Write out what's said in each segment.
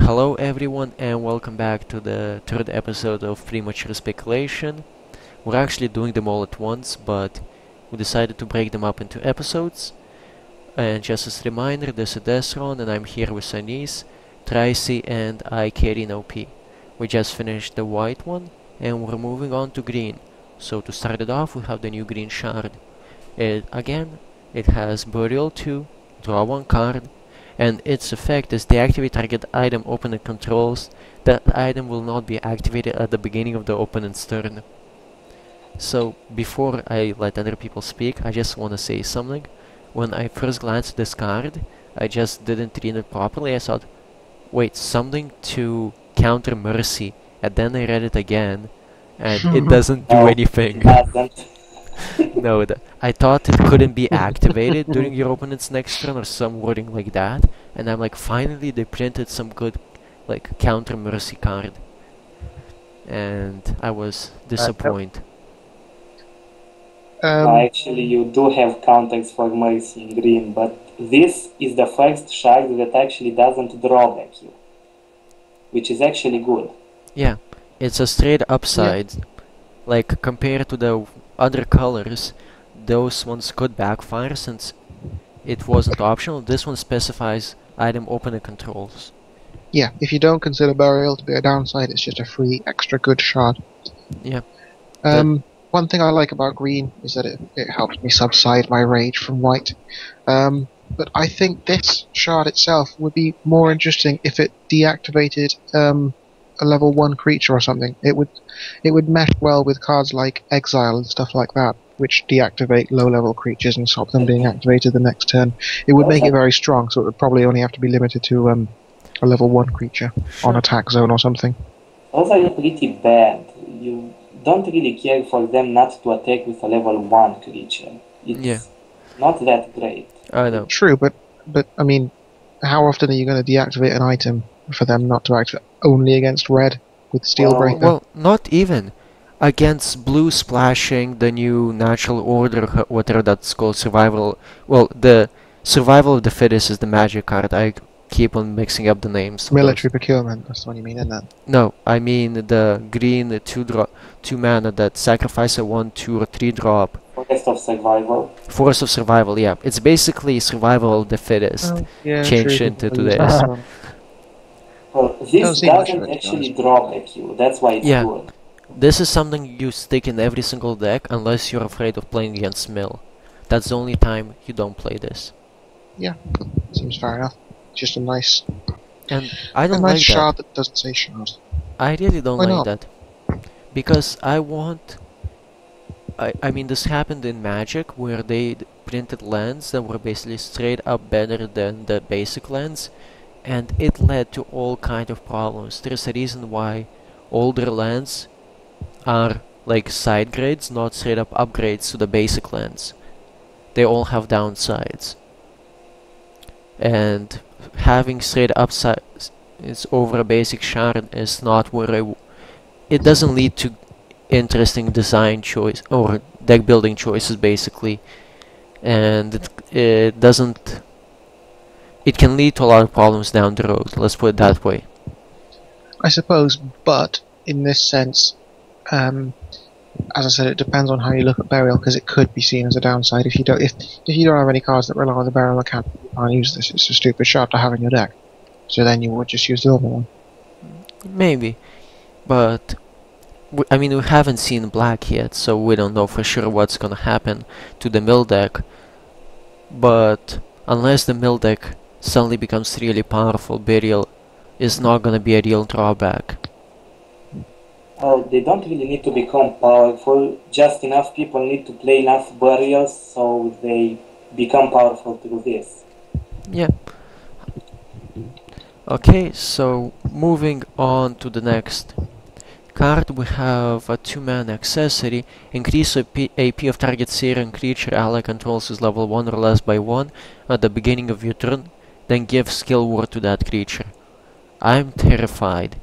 Hello everyone and welcome back to the third episode of Premature Speculation. We're actually doing them all at once, but we decided to break them up into episodes. And just as a reminder, this is Desron and I'm here with Anis, Tracy and I, Katie OP. We just finished the white one and we're moving on to green. So to start it off, we have the new green shard. It has Burial 2, draw 1 card, and its effect is deactivate target item opponent controls. That item will not be activated at the beginning of the opponent's turn. So before I let other people speak, I just want to say something. When I first glanced at this card, I just didn't read it properly. I thought, wait, something to counter Mercy, and then I read it again, and it doesn't do anything. No, I thought it couldn't be activated during your opponent's next turn or some wording like that, and I'm like, finally they printed some good, like, counter Mercy card. And I was disappointed. Actually, you do have counters for Mercy in green, but this is the first shard that actually doesn't drawback you, which is actually good. Yeah, it's a straight upside. Yeah. Like, compared to the other colors, those ones could backfire since it wasn't optional. This one specifies item opener controls. Yeah, if you don't consider Burial to be a downside, it's just a free extra good shard. Yeah. One thing I like about green is that it helps me subside my rage from white. But I think this shard itself would be more interesting if it deactivated a level 1 creature or something. It would mesh well with cards like Exile and stuff like that, which deactivate low-level creatures and stop them being activated the next turn. It would make it very strong, so it would probably only have to be limited to a level 1 creature on attack zone or something. Those are pretty bad. You don't really care for them not to attack with a level 1 creature. It's not that great. I know. True, but I mean, how often are you going to deactivate an item for them not to activate? Only against red with Steelbreaker? Well, not even. Against blue splashing, the new natural order, whatever that's called, survival. Well, the survival of the fittest is the magic card. I keep on mixing up the names. Military procurement, that's the one you mean, isn't that? No, I mean the green 2 mana that sacrifice a 1, 2, or 3 drop. Forest of Survival. Forest of Survival, yeah. It's basically survival of the fittest changed into this. This doesn't actually drawback you, that's why it's good. This is something you stick in every single deck unless you're afraid of playing against Mill. That's the only time you don't play this. Yeah, seems fair enough. Just a nice... And I don't like like shard that doesn't say shard. I really don't Why like not? that. Because I want... I mean, this happened in Magic, where they printed lands that were basically straight up better than the basic lands, and it led to all kind of problems. There's a reason why older lands are like side grades, not straight up upgrades to the basic lands. They all have downsides. And having straight upsides over a basic shard is not where it doesn't lead to interesting design choice or deck building choices basically, and it doesn't. It can lead to a lot of problems down the road. Let's put it that way. I suppose, but in this sense, as I said, it depends on how you look at Burial, because it could be seen as a downside if you don't have any cards that rely on the Burial mechanic. You can't use this. It's a stupid shard to have in your deck. So then you would just use the other one. Maybe, but. I mean, we haven't seen black yet, so we don't know for sure what's gonna happen to the mill deck. But unless the mill deck suddenly becomes really powerful, Burial is not gonna be a real drawback. Well, they don't really need to become powerful. Just enough people need to play enough Burials so they become powerful through this. Yeah. Okay, so moving on to the next card, we have a 2-mana accessory. Increase AP of target Syrian creature ally controls is level 1 or less by 1 at the beginning of your turn, then give skill word to that creature. I'm terrified.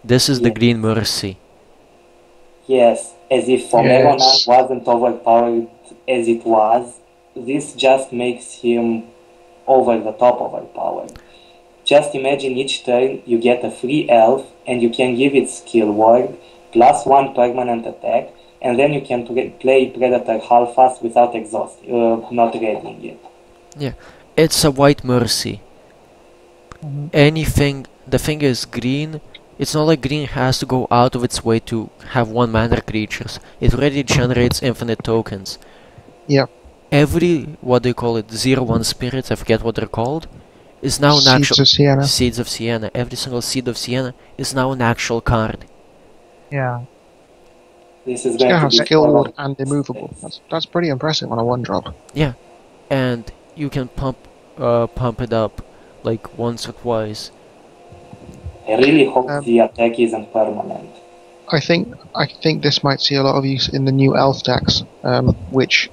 This is the Green Mercy. Yes, as if Omega wasn't overpowered as it was, this just makes him over the top overpowered. just imagine each turn you get a free elf and you can give it skill word plus 1 permanent attack, and then you can play Predator half fast without exhaust, not readying it. Yeah, it's a white mercy. Anything, the thing is green, it's not like green has to go out of its way to have 1 mana creatures. It already generates infinite tokens. Yeah. Every, what do you call it, 0-1 spirits, I forget what they're called, is now an Seeds actual... of Sienna. Seeds of Sienna. Every single seed of Sienna is now an actual card. Yeah. This is It's gonna going to have be skill full ward of and immovable. That's pretty impressive on a 1-drop. Yeah, and you can pump it up like once or twice. I really hope the attack isn't permanent. I think this might see a lot of use in the new elf decks, which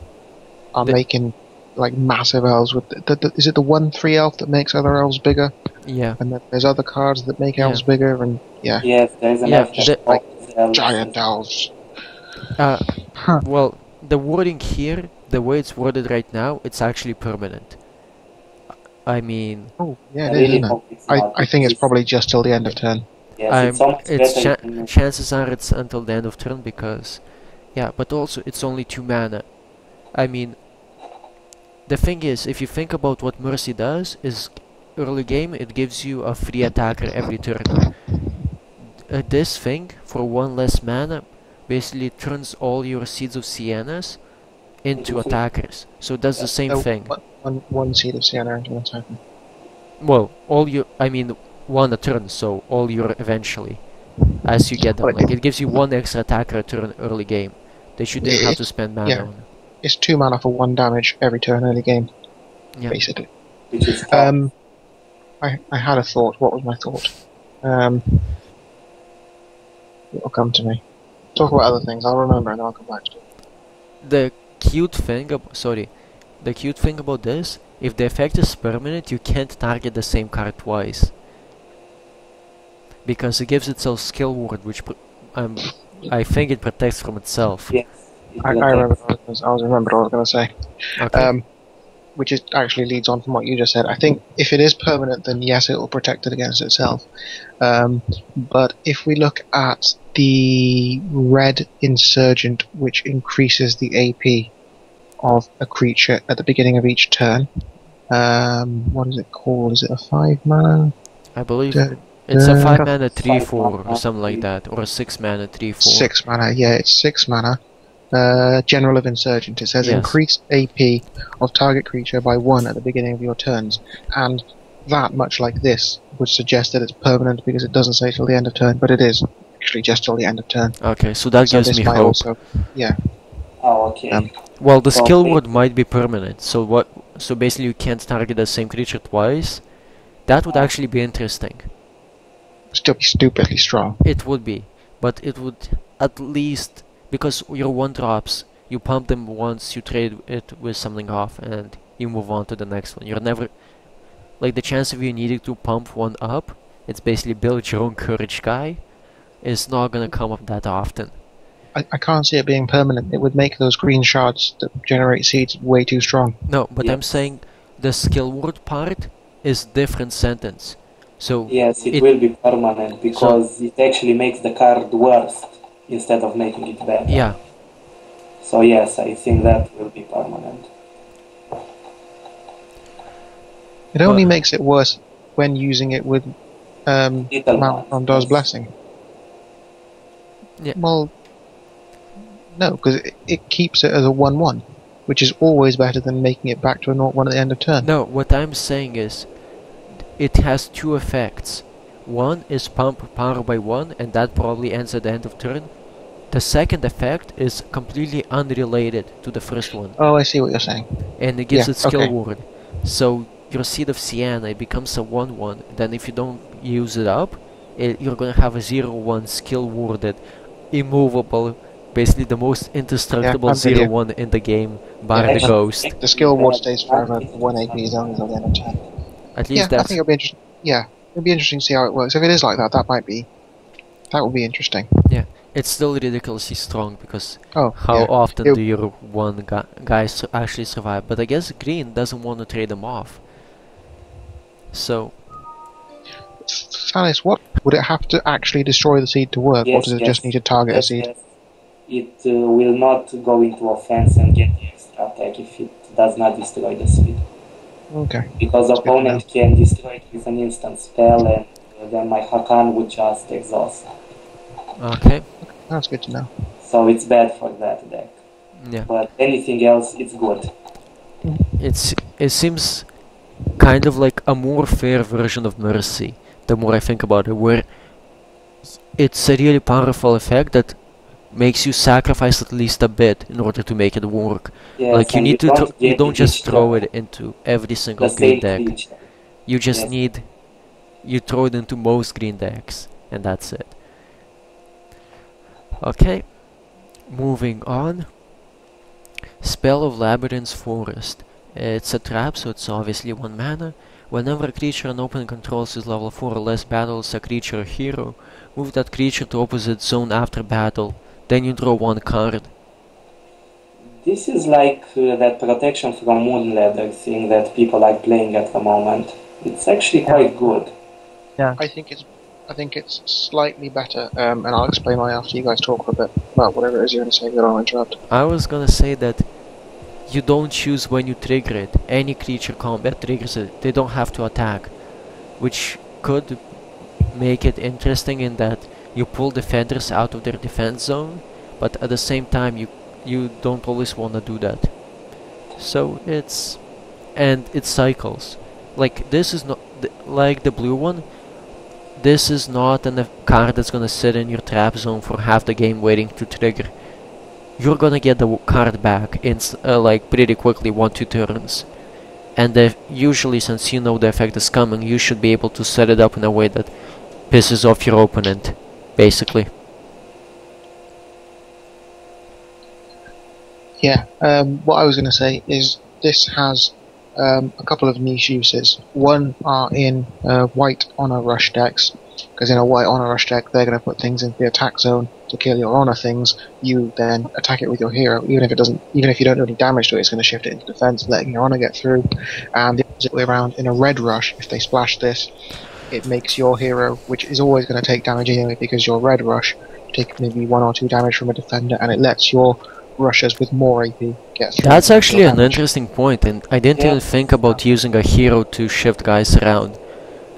are making like massive elves with is it the 1/3 elf that makes other elves bigger? Yeah. And then there's other cards that make elves bigger, and yeah. Yes, there's an Yeah, elf that like elves giant elves. Well, the wording here, the way it's worded right now, it's actually permanent. I mean, Oh, yeah, I it is, really isn't it? hope it's not. I think it's probably just till the end of turn. Yes, it's almost better than chances are it's until the end of turn because, yeah, but also it's only 2 mana. I mean, the thing is, if you think about what Mercy does, is early game it gives you a free attacker every turn. This thing, for 1 less mana, basically turns all your Seeds of Siennas into attackers. So it does the same thing. One Seed of Sienna into an attacker. Well, I mean, 1 a turn, so all your eventually, as you get them. Like, it gives you 1 extra attacker a turn early game that you didn't have to spend mana on. It's 2 mana for 1 damage every turn early game, basically. which is I had a thought. What was my thought? It'll come to me. Talk about other things. I'll remember and I'll come back to it. The cute thing about this, if the effect is permanent, you can't target the same card twice. Because it gives itself skill ward, which I think it protects from itself. Yes, I remember what I was going to say. Okay. Which actually leads on from what you just said. I think if it is permanent, then yes, it will protect it against itself. But if we look at the red insurgent, which increases the AP of a creature at the beginning of each turn, what is it called? Is it a 5 mana? I believe it's a 5 mana 3/4 or something like that, or a 6 mana 3/4. 6 mana, yeah, it's 6 mana. General of Insurgent. It says increase AP of target creature by 1 at the beginning of your turns, and that, much like this, would suggest that it's permanent because it doesn't say till the end of turn, but it is actually just till the end of turn. Okay, so that gives me hope. Also, yeah. Oh, okay. Well, the skill word might be permanent. So So basically, you can't target the same creature twice. That would actually be interesting. Still be stupidly strong. It would be, but it would at least. Because your 1-drops, you pump them once, you trade it with something off, and you move on to the next one. You're never... Like, the chance of you needing to pump 1 up, it's basically build your own courage guy, is not gonna come up that often. I can't see it being permanent. It would make those green shards that generate seeds way too strong. No, but I'm saying the skill word part is different sentence. So... Yes, it will be permanent, because it actually makes the card worse instead of making it better. Yeah. So yes, I think that will be permanent. It only makes it worse when using it with Mount Rondar's Blessing. Yeah. Well, no, because it keeps it as a 1/1, which is always better than making it back to a 0/1 at the end of turn. No, what I'm saying is, it has 2 effects. One is pump power by 1, and that probably ends at the end of turn. The second effect is completely unrelated to the first one. Oh, I see what you're saying. And it gives it skill ward. So your Seed of Sienna, it becomes a 1/1. Then if you don't use it up, you're gonna have a 0/1 skill warded, immovable, basically the most indestructible 0/1 in the game, bar the ghost. The skill ward stays forever. 1 AP is only until the end of turn. At least that's... I think it'll be interesting. Yeah, it'll be interesting to see how it works. If it is like that, that would be interesting. Yeah. It's still ridiculously strong because how often do your 1 guys actually survive? But I guess green doesn't want to trade them off. So Sanis, what would it have to actually destroy the seed to work, or Yes, does it yes. just need to target a Yes, seed? yes. It will not go into offense and get the extra attack if it does not destroy the seed. Okay. Because That's good to opponent can destroy it with an instant spell, and then my Hakan would just exhaust. Okay. That's good to know. So it's bad for that deck. Yeah. But anything else, it's good. It seems kind of like a more fair version of Mercy, the more I think about it, where it's a really powerful effect that makes you sacrifice at least a bit in order to make it work. Yes, like you and need you to don't you get don't just extra throw it into every single the green same deck. creature. You just Yes. need you throw it into most green decks, and that's it. Okay, moving on. Spell of Labyrinth's Forest. It's a trap, so it's obviously 1 mana. Whenever a creature an opponent controls is level 4 or less battles a creature or hero, move that creature to opposite zone after battle. Then you draw 1 card. This is like that protection from Moonladder thing that people are playing at the moment. It's actually quite good. I think it's slightly better, and I'll explain why after you guys talk a bit about whatever it is you're going to say. That I'll interrupt. I was gonna say that you don't choose when you trigger it. Any creature combat triggers it. They don't have to attack, which could make it interesting in that you pull defenders out of their defense zone, but at the same time you don't always want to do that. So it cycles. Like this is not like the blue one. This is not a card that's gonna sit in your trap zone for half the game waiting to trigger. You're gonna get the card back in like pretty quickly, 1-2 turns. And usually, since you know the effect is coming, you should be able to set it up in a way that pisses off your opponent, basically. Yeah. What I was going to say is this has a couple of niche uses. One are in white honor rush decks, because in a white honor rush deck they're going to put things into the attack zone to kill your honor things. You then attack it with your hero, even if you don't do any damage to it, it's going to shift it into defense, letting your honor get through. And the opposite way around, in a red rush, if they splash this, it makes your hero, which is always going to take damage anyway because you're red rush, take maybe 1 or 2 damage from a defender, and it lets your rushers with more AP get through. That's actually an damage. interesting point, and I didn't Yeah. even think about using a hero to shift guys around.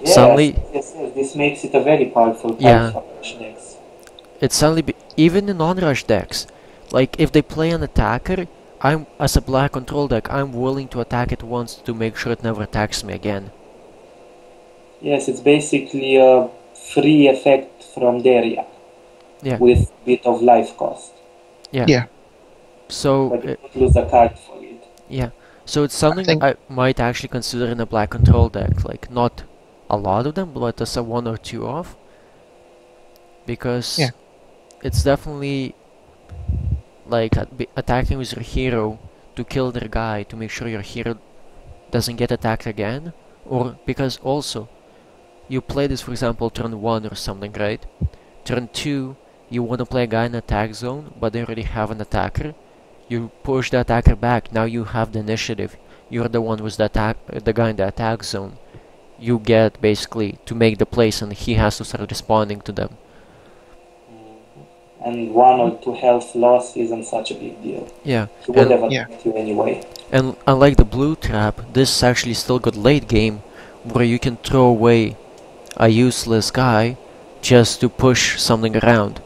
Yes, Suddenly, yes, this makes it a very powerful card Yeah. for rush decks. it's suddenly even in non-rush decks, like if they play an attacker, as a black control deck, I'm willing to attack it once to make sure it never attacks me again. Yes, it's basically a free effect from Daria Yeah. with bit of life cost, So but you don't lose a card for it. So it's something think- I might actually consider in a black control deck, like not a lot of them, but as a 1 or 2 of. Because Yeah. it's definitely like attacking with your hero to kill their guy to make sure your hero doesn't get attacked again. Or because also, you play this for example turn 1 or something, right? Turn 2, you want to play a guy in attack zone, but they already have an attacker. You push the attacker back, now you have the initiative. You're the one with the guy in the attack zone. You get basically to make the plays and he has to start responding to them. And 1 or 2 health loss isn't such a big deal. Yeah, He would and, have Yeah. attacked you anyway. and unlike the blue trap, this is actually still good late game, where you can throw away a useless guy just to push something around.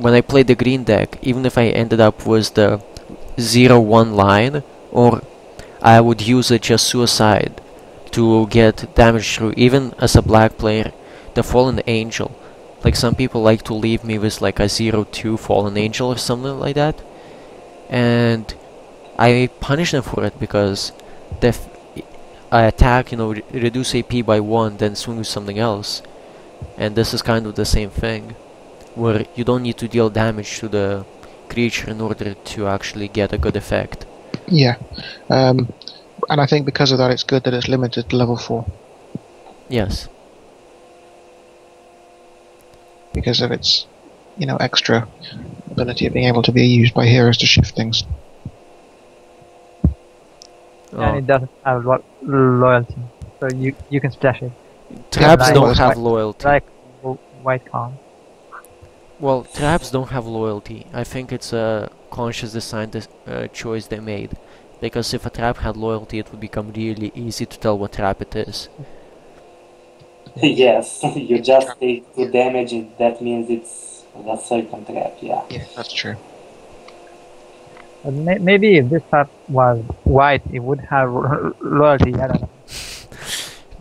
When I played the green deck, even if I ended up with the 0-1 line, or I would use it just suicide to get damage through, even as a black player, the Fallen Angel. Like some people like to leave me with like a 0-2 Fallen Angel or something like that. And I punish them for it because I attack, reduce AP by 1, then swing with something else. And this is kind of the same thing, where you don't need to deal damage to the creature in order to actually get a good effect. Yeah. And I think because of that, it's good that it's limited to level 4. Yes. Because of its, extra ability of being able to be used by heroes to shift things. And it doesn't have loyalty, so you can splash it. traps like- don't have like- loyalty. Like white can't. Well, traps don't have loyalty. I think it's a conscious design choice they made. Because if a trap had loyalty, it would become really easy to tell what trap it is. Yes, you just take 2 damage, and that means it's a certain trap, yeah. Yeah, that's true. But maybe if this trap was white, it would have loyalty. I don't know.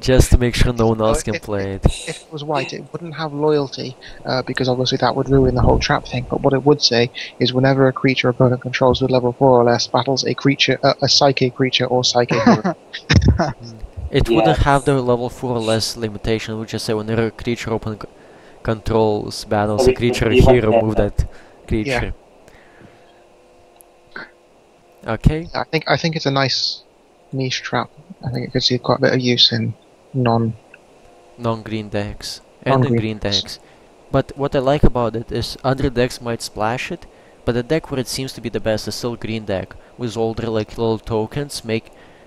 Just to make sure no one Well, else can play it. If it was white, it wouldn't have loyalty, because obviously that would ruin the whole trap thing. But what it would say is whenever a creature opponent controls with level 4 or less battles a creature, a psychic creature or psychic hero. It wouldn't Yes. have the level 4 or less limitation. It would just say whenever a creature opponent controls battles So a it would creature or be hero, whatever. move that creature. Okay. I think it's a nice niche trap. I think it could see quite a bit of use in non. Non-green decks and in Non-green green decks. decks. But what I like about it is other decks might splash it, but the deck where it seems to be the best is still green deck with all their like little tokens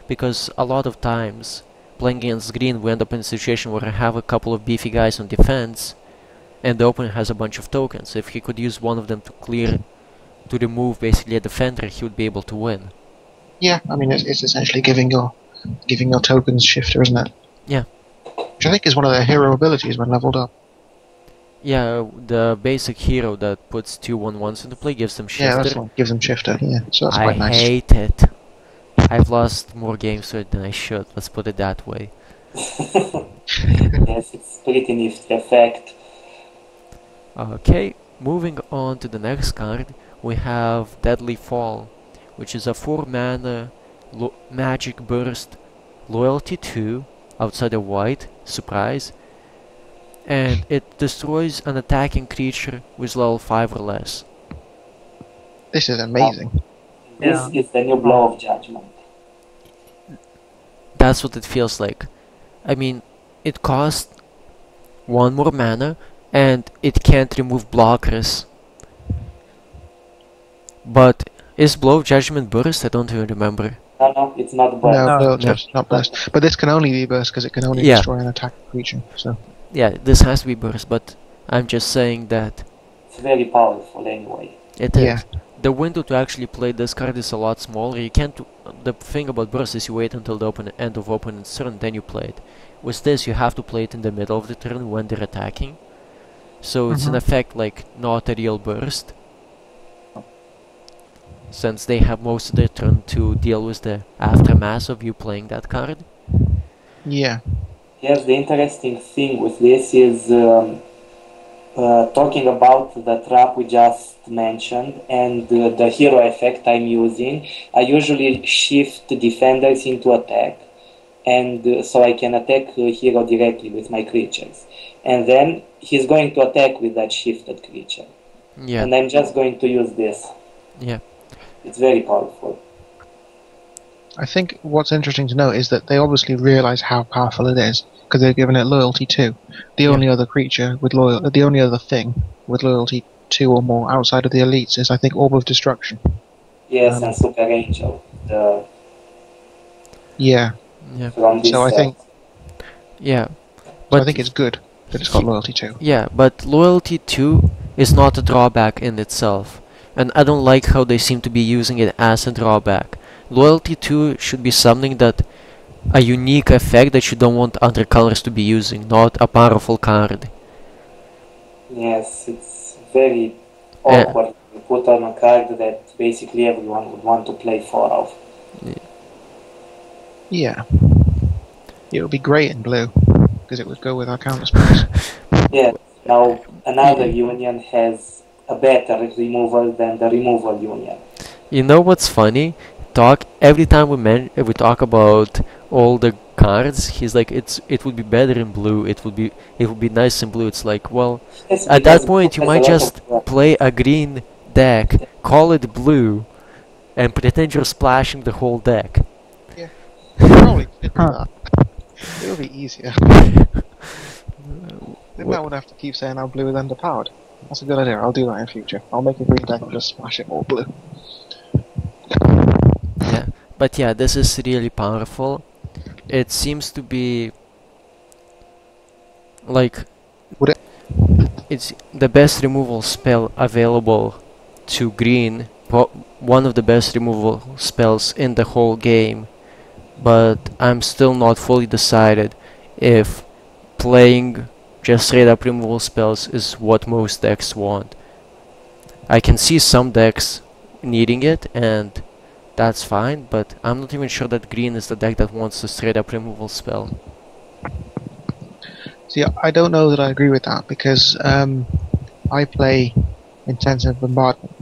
because a lot of times playing against green we end up in a situation where I have a couple of beefy guys on defense and the opponent has a bunch of tokens. If he could use one of them to remove basically a defender, he would be able to win. Yeah, I mean it's essentially giving your tokens shifter, isn't it? Yeah. Which I think is one of their hero abilities when leveled up. Yeah, the basic hero that puts 2/1/1s into play gives them Yeah, shifter. that's what gives them shifter. Yeah, so that's I quite nice. hate it. I've lost more games to it than I should, let's put it that way. Yes, it's pretty nifty effect. Okay, moving on to the next card, we have Deadly Fall, which is a 4 mana magic burst, loyalty 2, outside of white, surprise, and it destroys an attacking creature with level 5 or less. This is amazing. This Yeah. is the new blow of judgment. That's what it feels like. I mean, it costs 1 more mana, and it can't remove blockers. But is Blow of Judgment burst? I don't even remember. No, it's not burst. No, No. just not burst. But this can only be burst because it can only Yeah. destroy an attacking creature. So Yeah, this has to be burst, but I'm just saying that It's very powerful anyway. it is. Yeah. The window to actually play this card is a lot smaller. You can't. The thing about burst is you wait until the end of opponent's turn, then you play it. With this, you have to play it in the middle of the turn when they're attacking. So it's in Mhm. effect like not a real burst, since they have most of their turn to deal with the aftermath of you playing that card. yeah, Yes, the interesting thing with this is talking about the trap we just mentioned and the hero effect I'm using. I usually shift defenders into attack, and so I can attack hero directly with my creatures. And then he's going to attack with that shifted creature. Yeah, And I'm just going to use this. yeah, It's very powerful. I think what's interesting to note is that they obviously realize how powerful it is because they've given it loyalty 2. The Yeah. only other creature with the only other thing with loyalty 2 or more outside of the elites is I think Orb of Destruction. Yes, Um, and Super Angel Yeah, yeah, from this So I set. think- yeah. so But I think it's good that it's got loyalty 2. yeah, but loyalty 2 is not a drawback in itself, and I don't like how they seem to be using it as a drawback. Loyalty 2 should be something that a unique effect that you don't want other colors to be using, not a powerful card. Yes, it's very Yeah. awkward to put on a card that basically everyone would want to play 4 of. Yeah, it would be great in blue because it would go with our counter spells. Yeah, now another union has a better removal than the removal union. You know what's funny? Every time we talk about all the cards, he's like it would be better in blue. It would be nice in blue. It's like, well, Yes, at because that point you it has might a lot just of, play a green deck, call it blue, and pretend you're splashing the whole deck. Probably fit with Huh. that. It would be easier. Then Wha- I would have to keep saying how blue is underpowered. That's a good idea. I'll do that in future. I'll make a green deck and just smash it all blue. Yeah, but yeah, this is really powerful. It seems to be Like, Would it? it's the best removal spell available to green, one of the best removal spells in the whole game, but I'm still not fully decided if playing just straight up removal spells is what most decks want. I can see some decks needing it, and that's fine, but I'm not even sure that green is the deck that wants a straight up removal spell. See, I don't know that I agree with that because I play Intensive Bombardment,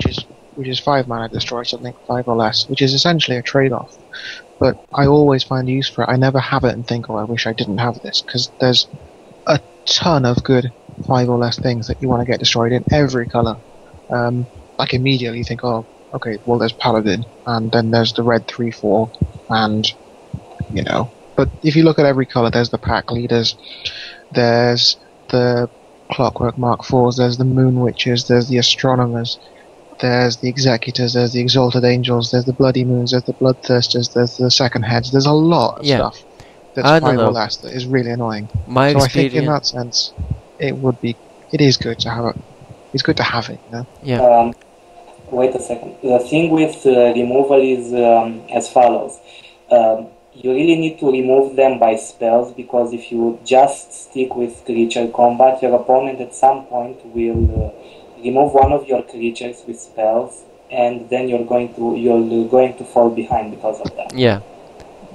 which is 5 mana, destroy something 5 or less, which is essentially a trade-off. But I always find use for it. I never have it and think, oh, I wish I didn't have this, because there's a ton of good 5 or less things that you want to get destroyed in every color. Like immediately you think, oh, okay, well there's Paladin, and then there's the red 3/4, and you know. But if you look at every color, there's the pack leaders, there's the Clockwork Mark IVs, there's the Moon Witches, there's the Astronomers, there's the Executors, there's the Exalted Angels, there's the Bloody Moons, there's the Bloodthirsters, there's the Second Heads. There's a lot of stuff that's I don't 5 or know. less that is really annoying. My So I think in experience, that sense, it is good to have it. It's good to have it, you know? yeah, Wait a second. The thing with removal is as follows. You really need to remove them by spells, because if you just stick with creature combat, your opponent at some point will remove one of your creatures with spells, and then you're going to fall behind because of that. yeah.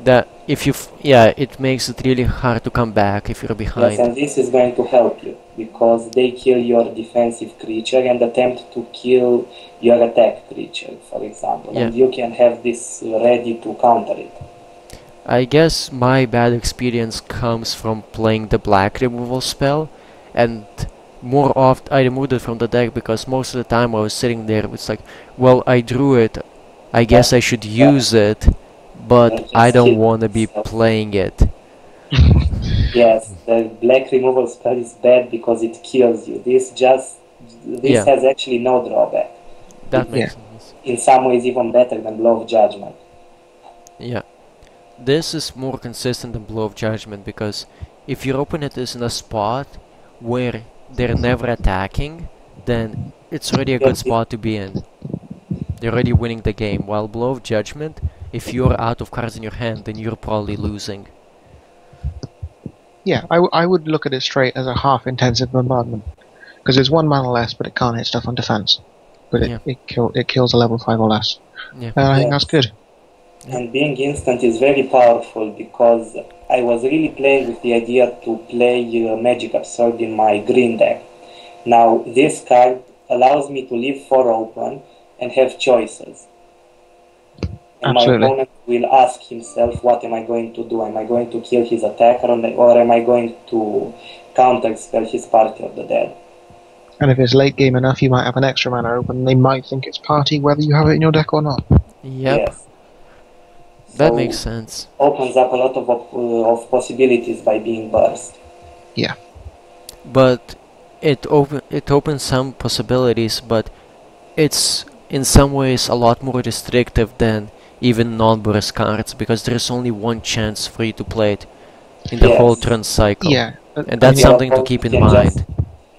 That if you, it makes it really hard to come back if you're Yes, behind. and this is going to help you, because they kill your defensive creature and attempt to kill your attack creature, for example, Yeah. and you can have this ready to counter it. I guess my bad experience comes from playing the black removal spell, and more often I removed it from the deck because most of the time I was sitting there, it's like, well, I drew it, I guess I should use it, but Just I don't hit want to be yourself. playing it. Yes, the black removal spell is bad because it kills you. This Yeah. has actually no drawback. That Yeah. makes sense. In some ways, even better than Blow of Judgment. Yeah. This is more consistent than Blow of Judgment because if your opponent is in a spot where they're never attacking, then it's already a good spot to be in. They're already winning the game. While Blow of Judgment, if you're out of cards in your hand, then you're probably losing. Yeah, I would look at it straight as a half intensive bombardment. Because it's 1 mana less, but it can't hit stuff on defense. But Yeah. it kills a level 5 or less. Yeah. And I think Yes. that's good. And being instant is very powerful, because I was really playing with the idea to play Magic Absurd in my green deck. Now, this card allows me to leave 4 open and have choices. And Absolutely. my opponent will ask himself, what am I going to do? Am I going to kill his attacker, or am I going to counter-spell his Party of the Dead? And if it's late game enough, you might have an extra mana open. They might think it's party whether you have it in your deck or not. Yep. Yes. That So makes sense. opens up a lot of possibilities by being burst. But it opens some possibilities, but it's in some ways a lot more restrictive than even non-burst cards, because there's only one chance for you to play it in the Yes. whole turn cycle. Yeah. And that's Your something to opponent keep in can mind. just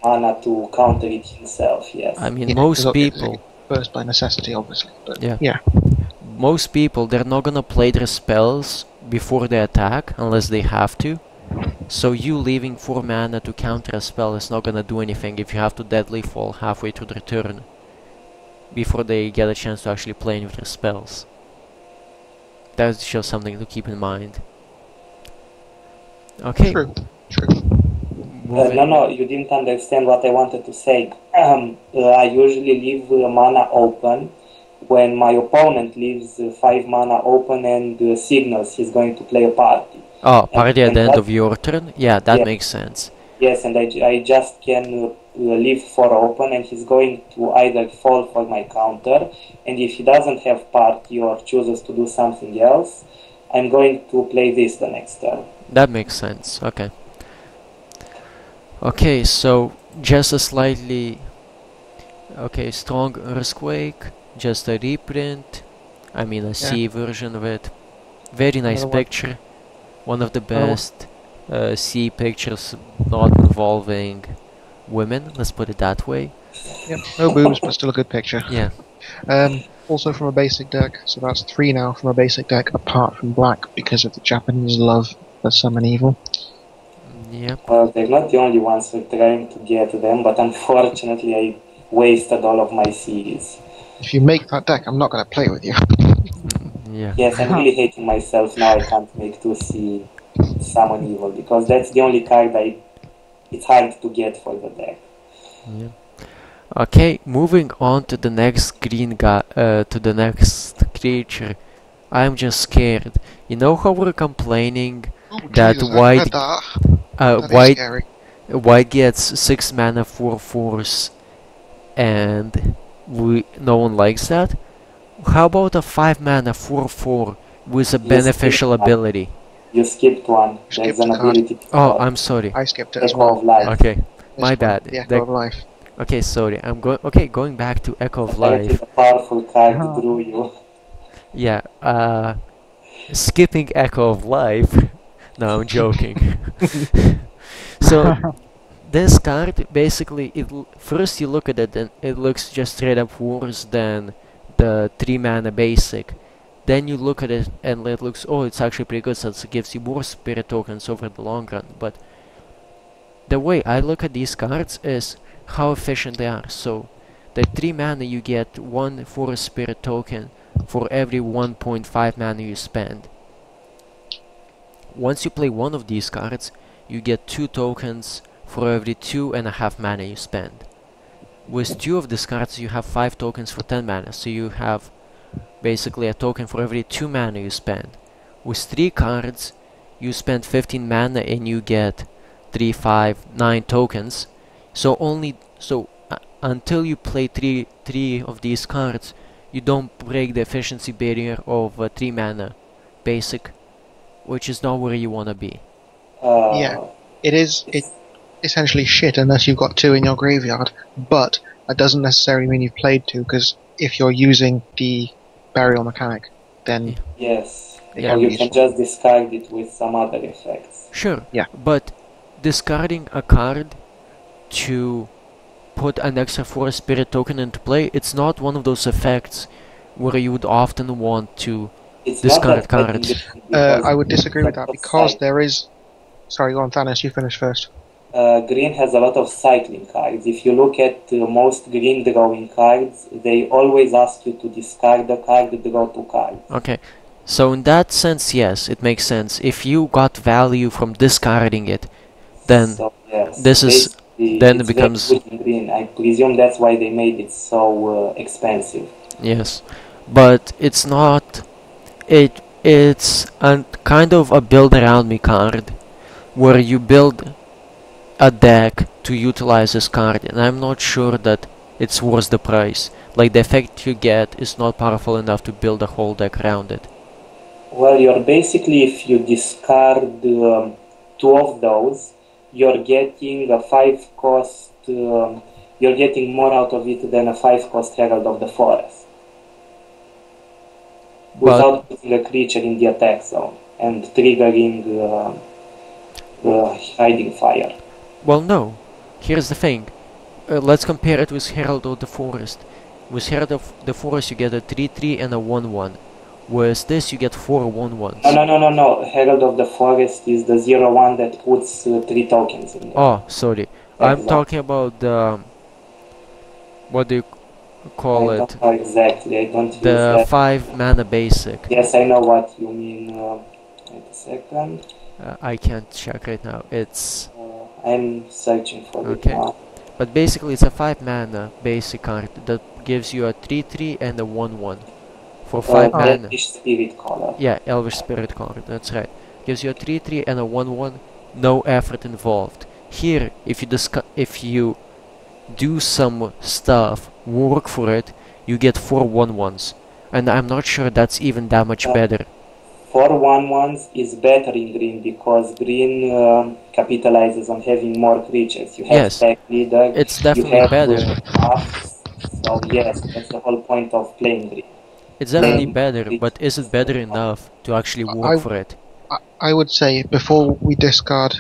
mana to counter it himself, yes. I mean, Yeah, most 'cause people, burst by necessity, obviously. But Yeah. most people, they're not gonna play their spells before they attack unless they have to. So you leaving 4 mana to counter a spell is not gonna do anything if you have to deadly fall halfway through their turn before they get a chance to actually play any of their spells. That's just something to keep in mind. Okay. True. moving- No, you didn't understand what I wanted to say. I usually leave mana open when my opponent leaves 5 mana open and signals he's going to play a party. Oh, party at and the end that- of your turn? Yeah, that Yeah. makes sense. Yes, and I just can leave 4 open, and he's going to either fall for my counter, and if he doesn't have party or chooses to do something else, I'm going to play this the next turn. That makes sense. Okay. Okay, so just a slightly strong earthquake, just a reprint. I mean a C version of it. Very nice Another one. picture. One of the Another one. best. see pictures not involving women. Let's put it that way. Yep, no boobs, but still a good picture. Yeah. Also from a basic deck, so that's 3 now from a basic deck, apart from black, because of the Japanese love for summon evil. Yep. Well, they're not the only ones who are trying to get them, but unfortunately I wasted all of my Cs. If you make that deck, I'm not going to play with you. Yeah. Yes, I'm really hating myself now I can't make 2C Summon Evil, because that's the only card it's hard to get for the deck. Yeah. Okay, moving on to the next green guy, to the next creature. I'm just scared. You know how we're complaining that Jesus, I white, read that is white, scary. white gets 6 mana 4/4s, and no one likes that. How about a 5 mana 4/4 with a beneficial skipped one. ability? You skipped one. There's Skipped an the card. ability to Oh, stop I'm sorry. I skipped it as Echo well. of Life. Okay, This my one, bad. The Echo That- of Life. Okay, sorry. Going back to Echo of Apparently Life. the powerful card Oh. drew you. Yeah, skipping Echo of Life. No, I'm joking. So this card basically, first you look at it and it looks just straight up worse than the 3 mana basic. Then you look at it and it looks, oh, it's actually pretty good since it gives you more spirit tokens over the long run. But the way I look at these cards is how efficient they are. So the 3 mana you get 1 for a spirit token for every 1.5 mana you spend. Once you play one of these cards, you get 2 tokens for every 2.5 mana you spend. With 2 of these cards you have 5 tokens for 10 mana, so you have basically a token for every 2 mana you spend. With 3 cards you spend 15 mana and you get 3, 5, 9 tokens. So until you play 3 of these cards, you don't break the efficiency barrier of 3 mana basic, which is not where you wanna be. Yeah. It's essentially shit unless you've got 2 in your graveyard, but that doesn't necessarily mean you've played 2, because if you're using the burial mechanic, then Yes. Yeah. Or you can just discard it with some other effects. Sure, Yeah. but discarding a card to put an extra 4 spirit token into play, it's not one of those effects where you would often want to It's discard not that cards. I would disagree with that, because there is... Sorry, go on, Thanos, you finish first. Green has a lot of cycling cards. If you look at most green drawing cards, they always ask you to discard a card, draw 2 cards. Okay, so in that sense, yes, it makes sense. If you got value from discarding it, then So, yes, this is- basically, then it it's very becomes- good in green. I presume that's why they made it so expensive. yes, but it's not. It's a kind of a build around me card, where you build a deck to utilize this card, and I'm not sure that it's worth the price. Like, the effect you get is not powerful enough to build a whole deck around it. Well, you're basically, if you discard 2 of those, you're getting a 5 cost, you're getting more out of it than a 5 cost Herald of the Forest. Without putting a creature in the attack zone and triggering Hiding Fire. Well, no. Here's the thing. Let's compare it with Herald of the Forest. With Herald of the Forest you get a 3/3 and a 1/1. Whereas this you get 4 1/1s. No. Herald of the Forest is the 0/1 that puts 3 tokens in there. Oh, sorry. I'm Exactly. talking about the... What do you call I it? don't know exactly. I don't use The that. 5 mana basic. Yes, I know what you mean. Wait a second. I can't check right now. It's... I'm searching for Okay. it now. But basically it's a 5 mana basic card that gives you a 3/3 and a 1/1. For 5 mana. Elvish Spirit Color. Yeah, Elvish Spirit card, that's right. Gives you a 3/3 and a 1/1, no effort involved. Here, if you do some stuff, work for it, you get 4 1/1s. And I'm not sure that's even that much better. 4 1/1s is better in green because green capitalizes on having more creatures. You have Yes. Pack Leader. It's you definitely have better. buffs. So yes, that's the whole point of playing green. It's definitely Um, better, it- but is it better enough to actually I- work for it? I would say before we discard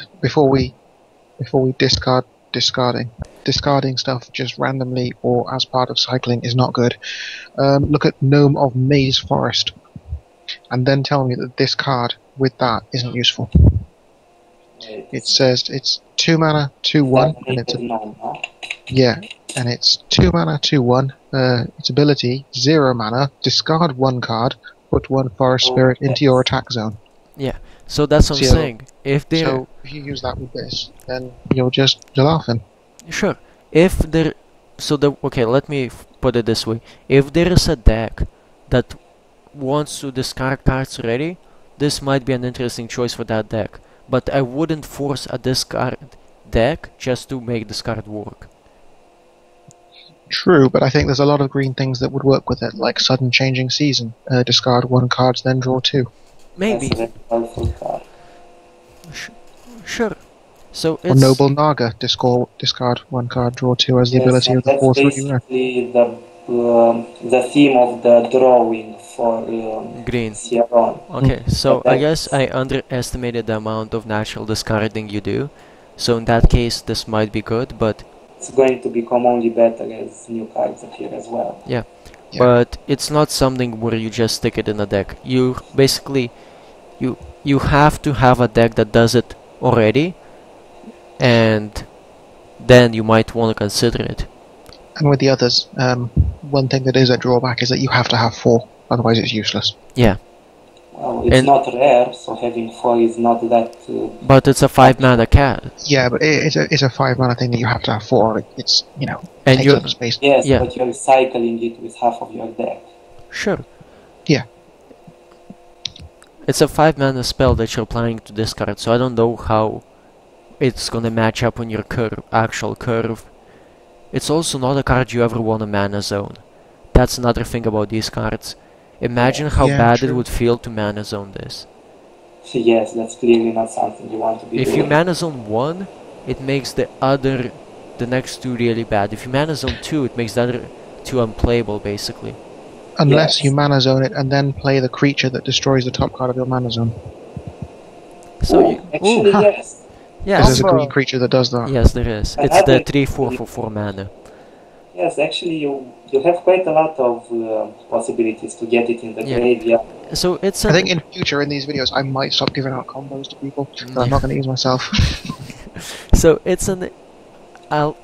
discarding stuff just randomly or as part of cycling is not good. Look at Gnome of Maze Forest, and then tell me that this card with that isn't useful. It says it's 2 mana, 2/1, and it's and it's 2 mana, 2/1. Its ability 0 mana, discard 1 card, put 1 Forest Spirit into your attack zone. Yeah, so that's what I'm saying. If you use that with this, then you're laughing. Sure. Okay, let me put it this way. If there is a deck that wants to discard cards already, this might be an interesting choice for that deck. But I wouldn't force a discard deck just to make this card work. True, but I think there's a lot of green things that would work with it, like Sudden Changing Season. Discard 1 card, then draw 2. Maybe. That's a very powerful card. Sure. So or Noble Naga, discard 1 card, draw 2 as the ability of the 4/3 rare. That's basically the theme of the drawing for green. Sierra. Okay, so I guess I underestimated the amount of natural discarding you do. So in that case, this might be good, but it's going to become only better as new cards appear as well. Yeah. But it's not something where you just stick it in a deck. You basically you have to have a deck that does it already, and then you might want to consider it. And with the others, one thing that is a drawback is that you have to have 4, otherwise it's useless. Yeah. Well, it's not rare, so having 4 is not that... but it's a 5 mana card. Yeah, but it's a 5 mana thing that you have to have 4. It's, and takes up space. Yes, but you're cycling it with half of your deck. Sure. Yeah. It's a 5 mana spell that you're planning to discard, so I don't know how it's gonna match up on your actual curve. It's also not a card you ever want a mana zone. That's another thing about these cards. Imagine how bad it would feel to mana zone this. Yes, that's clearly not something you want to be doing. If you mana zone 1, it makes the next 2 really bad. If you mana zone 2, it makes the other 2 unplayable, basically. Unless you mana zone it and then play the creature that destroys the top card of your mana zone. So actually, yes. Yes. There's a green creature that does that. Yes, there is. It's the 3/4 for 4 mana. Yes, actually, you have quite a lot of possibilities to get it in the graveyard. So it's. I think in future in these videos I might stop giving out combos to people that I'm not going to use myself. So it's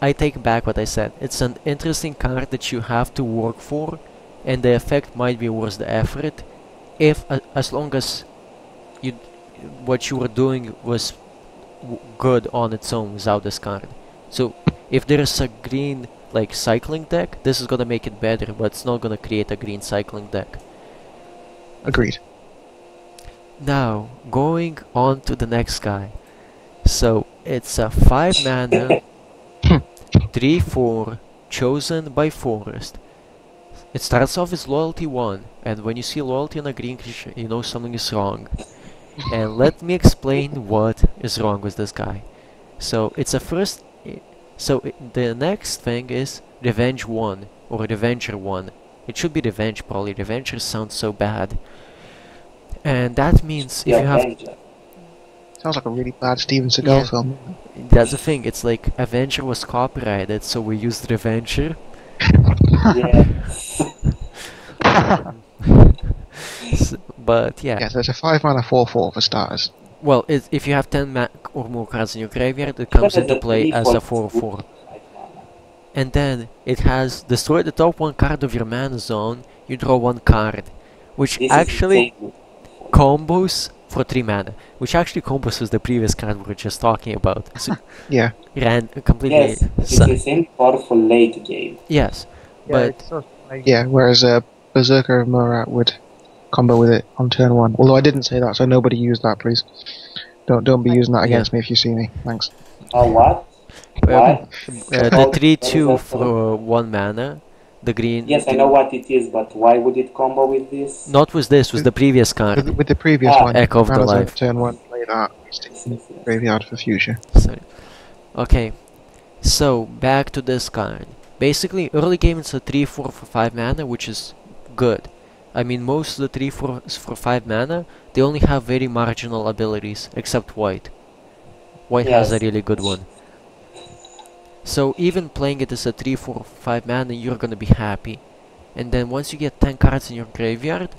I take back what I said. It's an interesting card that you have to work for, and the effect might be worth the effort, if as long as what you were doing was good on its own without this card. So if there is a green cycling deck, this is gonna make it better, but it's not gonna create a green cycling deck. Agreed. Now going on to the next guy. So it's a 5 mana 3/4 chosen by Forest. It starts off as loyalty 1, and when you see loyalty on a green creature, you know something is wrong. And let me explain what is wrong with this guy. So it's a first. So the next thing is Revenge 1 or Revenger 1. It should be Revenge probably. Revenger sounds so bad. And that means if you have. Sounds like a really bad Steven Seagal film. That's the thing. It's like Avenger was copyrighted, so we used Revenger. But yeah. Yes, there's a 5 mana 4/4 for starters. Well, if you have 10 or more cards in your graveyard, it comes into play as a 4/4. And then it has destroy the top 1 card of your mana zone, you draw 1 card. Which actually combos for 3 mana. Which actually combos with the previous card we were just talking about. So yeah. Ran completely. Yes, it's the same powerful late game. Yes. Yeah, but whereas Berserker Murat would combo with it on turn 1. Although I didn't say that, so nobody use that, please. Don't be using that against me if you see me. Thanks. What? The 3/2 for 1 mana. The green. Yes, I know what it is, but why would it combo with this? Not with this, with the previous card. With the previous one. Echo of the Life. Turn 1, play that. Stick in graveyard for future. Sorry. Okay. So, back to this card. Basically, early game it's a 3/4 for 5 mana, which is good. I mean, most of the 3 for 5 mana, they only have very marginal abilities, except white. White has a Yes. really good one. So even playing it as a 3 for 5 mana, you're gonna be happy. And then once you get 10 cards in your graveyard,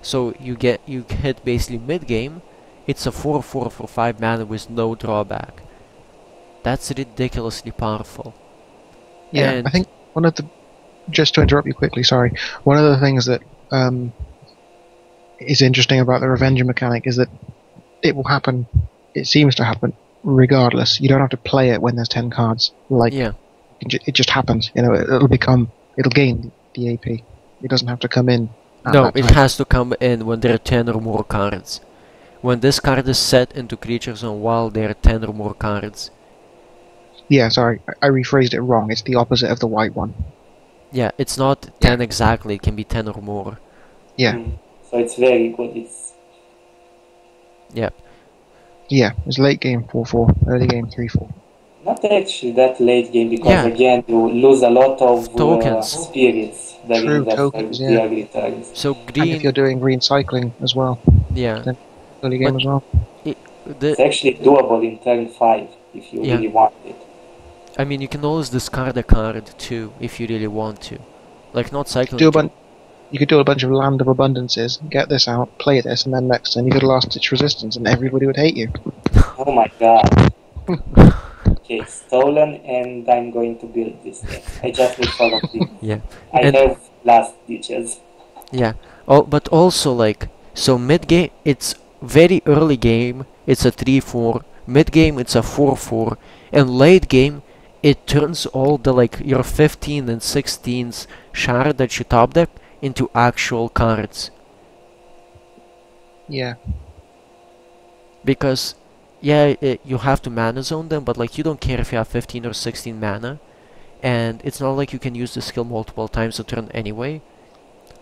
so you hit basically mid game, it's a 4/4 for 5 mana with no drawback. That's ridiculously powerful. Yeah, And I think one of the just to interrupt you quickly, sorry. One of the things that is interesting about the Revenger mechanic is that it will happen. It seems to happen regardless. You don't have to play it when there's 10 cards. Like yeah, it just happens. You know, it'll gain the AP. It doesn't have to come in. At no, that it time. has to come in when there are 10 or more cards. When this card is set into creatures on while there are 10 or more cards. Yeah, sorry, I rephrased it wrong. It's the opposite of the white one. Yeah, it's not 10 exactly, it can be 10 or more. Yeah, So it's very good. It's Yeah. yeah. It's late game 4/4, early game 3/4. not actually that late game because Yeah. again you lose a lot of Tokens. spirits True, during the tokens, first yeah. early turns. So And if green, you're doing green cycling as well, yeah. then early game But- as well. It's actually doable in turn 5 if you Yeah. really want it. I mean, you can always discard a card too if you really want to. Like not cycling. You could do a bunch of Land of Abundances, get this out, play this, and then next turn you could last ditch resistance, and everybody would hate you. Oh my god. Okay, stolen, and I'm going to build this thing. I just need sort of things. Yeah. I And- have last ditches. Yeah. Oh, but also like so mid game it's very early game it's a 3/4. Mid game it's a 4/4, and late game it turns all the like your 15 and 16s shard that you top deck into actual cards. Yeah, Because yeah, you have to mana zone them, but like you don't care if you have 15 or 16 mana, and it's not like you can use the skill multiple times a turn anyway.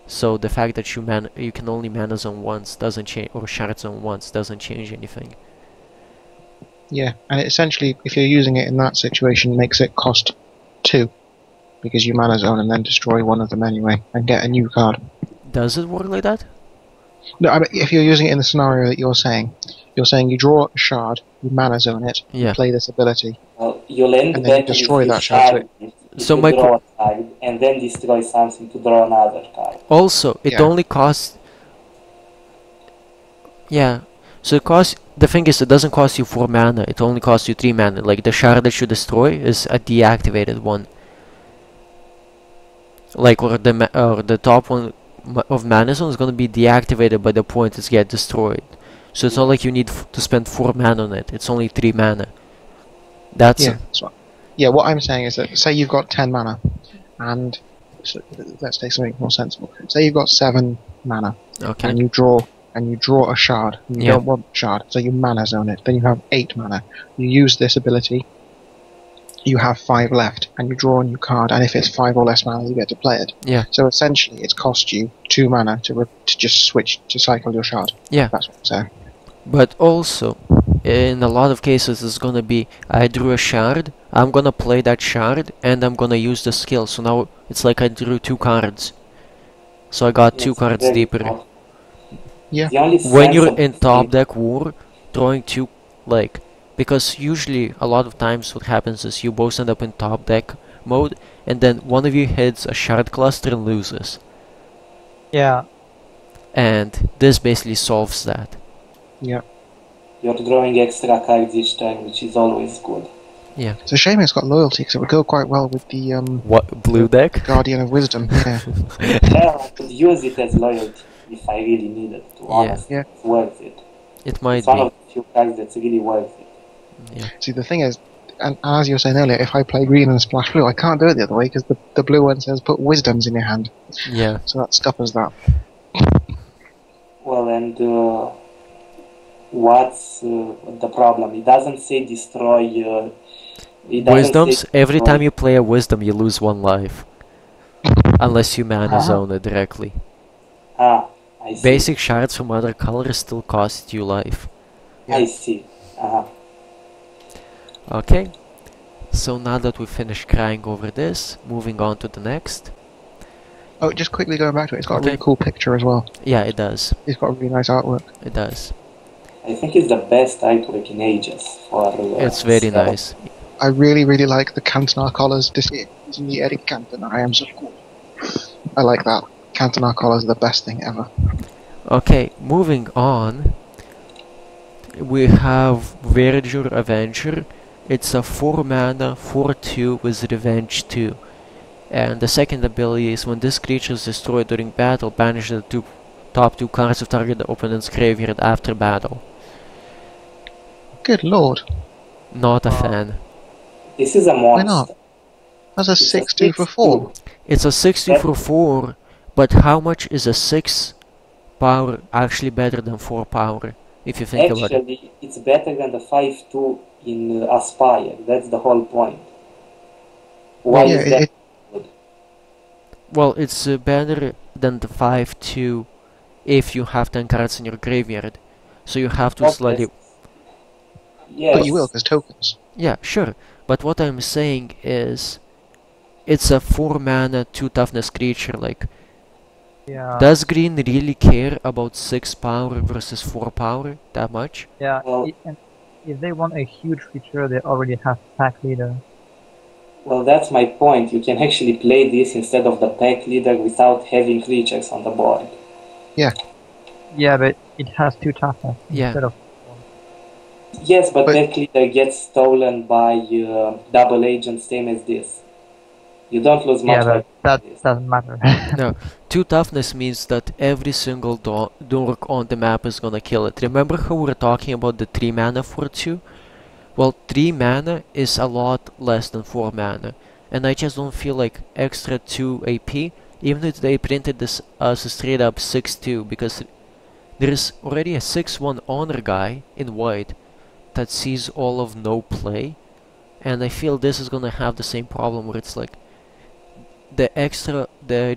So the fact that you can only mana zone once doesn't change, or shard zone once doesn't change anything. yeah. And it essentially, if you're using it in that situation, makes it cost 2. Because you mana zone and then destroy one of them anyway, and get a new card. Does it work like that? No, I mean, if you're using it in the scenario that you're saying you draw a shard, you mana zone it, Yeah. play this ability. Well, you'll end And then you back destroy with that this shard, shard if So you my draw a card, and then destroy something to draw another card. Also, it Yeah. only costs. Yeah. So the thing is, it doesn't cost you 4 mana. It only costs you 3 mana. Like the shard that you destroy is a deactivated one. Like or the top one of mana zone is gonna be deactivated by the point it gets destroyed. So it's not like you need to spend 4 mana on it. It's only 3 mana. That's Yeah, that's what, yeah. What I'm saying is that say you've got 10 mana, and so, let's take something more sensible. Say you've got 7 mana, okay. and you draw a shard. You Yeah. don't want the shard, so you mana zone it. Then you have 8 mana. You use this ability. You have 5 left, and you draw a new card. And if it's 5 or less mana, you get to play it. Yeah. So essentially, it's cost you 2 mana to just switch to cycle your shard. Yeah. That's what I'm saying. But also, in a lot of cases, it's gonna be I drew a shard, I'm gonna play that shard, and I'm gonna use the skill. So now it's like I drew 2 cards. So I got 2 Yes, cards very deeper. good. Yeah. The only When sense you're of in this top game- deck war, drawing 2, like, because usually a lot of times what happens is you both end up in top deck mode, and then one of you hits a shard cluster and loses. Yeah. And this basically solves that. Yeah. You're drawing extra cards each time, which is always good. Yeah. It's a shame it's got loyalty, because it would go quite well with the What, blue deck? Guardian of Wisdom. Yeah. Yeah, I could use it as loyalty if I really needed to. Honestly, Yeah. it's worth it. It might It's one be. of the few cards that's really worth it. Yeah. See, the thing is, and as you were saying earlier, if I play green and splash blue, I can't do it the other way because the blue one says put wisdoms in your hand, Yeah. so that scuppers that. Well, and what's the problem? It doesn't say destroy. It doesn't Wisdoms, say every destroy- time you play a wisdom, you lose 1 life. Unless you mana zone it directly. Ah, I see. Basic shards from other colors still cost you life. I see. Uh-huh. Okay. So now that we finished crying over this, moving on to the next. Oh, just quickly going back to it, it's got a Okay. really cool picture as well. Yeah, it does. It's got really nice artwork. It does. I think it's the best artwork in ages for. It's very Stealth. nice. I really like the Cantona collars. This is me, Eric Cantona. I am so cool. I like that. Cantona collars are the best thing ever. Okay, moving on. We have Verger Avenger. It's a 4 mana, 4/2 with Revenge 2. And the second ability is when this creature is destroyed during battle, banish the top 2 cards of target opponent's graveyard after battle. Good lord. Not a fan. This is a monster. Why not? That's a It's a 6/2 for 4. It's a 6/2 for 4, but how much is a 6 power actually better than 4 power? If you think about it. Actually, it's better than the 5/2 in Aspire. That's the whole point. Why Yeah, is that? Well, it's better than the 5/2 if you have 10 cards in your graveyard. So you have to Okay. slightly... Yes. But you will, because tokens. Yeah, sure. But what I'm saying is, it's a 4 mana, 2 toughness creature. Like, Yeah. does green really care about 6 power versus 4 power that much? Yeah. Well- And if they want a huge creature, they already have pack leader. Well, that's my point. You can actually play this instead of the pack leader without having creatures on the board. Yeah, but it has 2 toughness Yeah. instead of. Yes, but But- pack leader gets stolen by double agent, same as this. You don't lose much. Yeah, but by that this. doesn't matter. No, 2 toughness means that every single dork on the map is gonna kill it. Remember how we were talking about the 3 mana for 2? Well, 3 mana is a lot less than 4 mana. And I just don't feel like extra 2 AP, even if they printed this as a straight up 6/2, because there's already a 6/1 honor guy in white that sees all of no play. And I feel this is gonna have the same problem where it's like the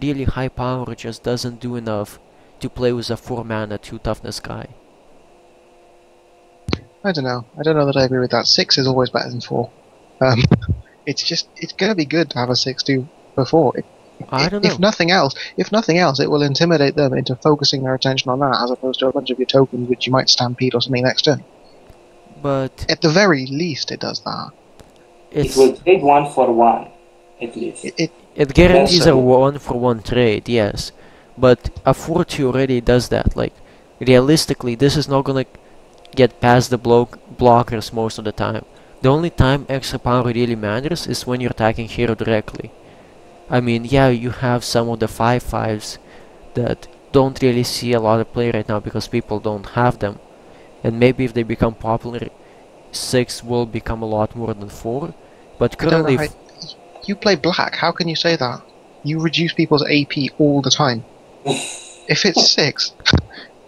really high power just doesn't do enough to play with a 4 mana 2 toughness guy. I don't know. I don't know that I agree with that. 6 is always better than 4. It's gonna be good to have a 6/2 for 4. I don't know. If nothing else, it will intimidate them into focusing their attention on that, as opposed to a bunch of your tokens which you might stampede or something next turn. But At the very least, it does that. It it's will trade 1-for-1, at least. it guarantees a Also- 1-for-1 trade, yes. But a 4/2 already does that. Like, realistically, this is not gonna get past the blockers most of the time. The only time extra power really matters is when you're attacking hero directly. I mean, yeah, you have some of the 5/5s that don't really see a lot of play right now because people don't have them. And maybe if they become popular, 6 will become a lot more than 4. But I don't know currently, how, you play black. How can you say that? You reduce people's AP all the time. If it's 6,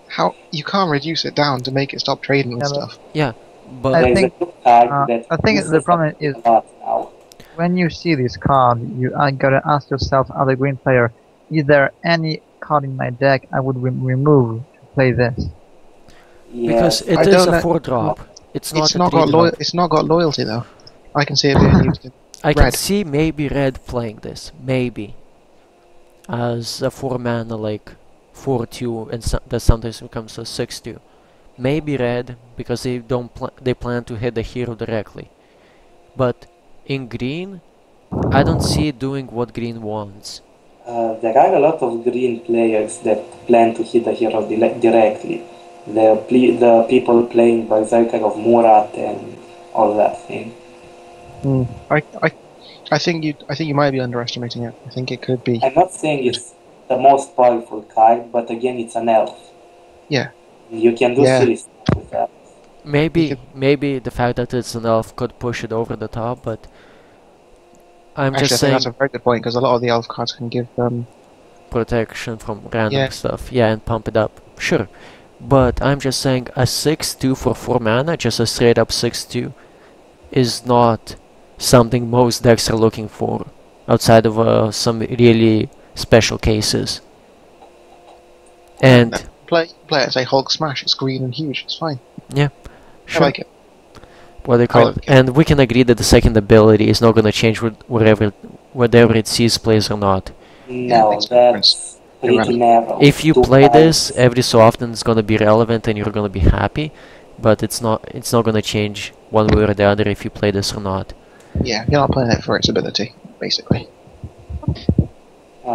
how you can't reduce it down to make it stop trading and Yeah, but- stuff. but I There's think- a new card that I think the uses problem is- a lot now. When you see this card, you gotta ask yourself, as a green player, is there any card in my deck I would remove to play this? because Yes. it I is don't a know- 4-drop. It's not It's a not got 3-drop. It's not got loyalty though. I can see it being used. I can red. see maybe red playing this, maybe, as a 4 mana like 4/2, and that sometimes becomes a 6/2. Maybe red because they don't they plan to hit the hero directly. But in green, I don't see it doing what green wants. There are a lot of green players that plan to hit the hero directly. The people playing Berserker of Murat and all that thing. I think you might be underestimating it. I think it could be. I'm not saying it's the most powerful card, but again, it's an elf. Yeah. You can do Yeah. silly stuff with that. Maybe the fact that it's an elf could push it over the top, but I'm Actually, I just think saying that's a very good point because a lot of the elf cards can give protection from random Yeah. stuff. Yeah, and pump it up. Sure. But I'm just saying a 6/2 for 4 mana, just a straight up 6/2, is not something most decks are looking for, outside of some really special cases. And play it. Say Hulk Smash. It's green and huge. It's fine. sure, I like it. what they call it. like it. And we can agree that the second ability is not gonna change whatever it sees plays or not. Yeah, it No, makes no difference. that's pretty Irrelevant. narrow. If you Two play this cards. every so often, it's gonna be relevant and you're gonna be happy, but it's not gonna change one way or the other if you play this or not. Yeah, you're not playing it for its ability, basically.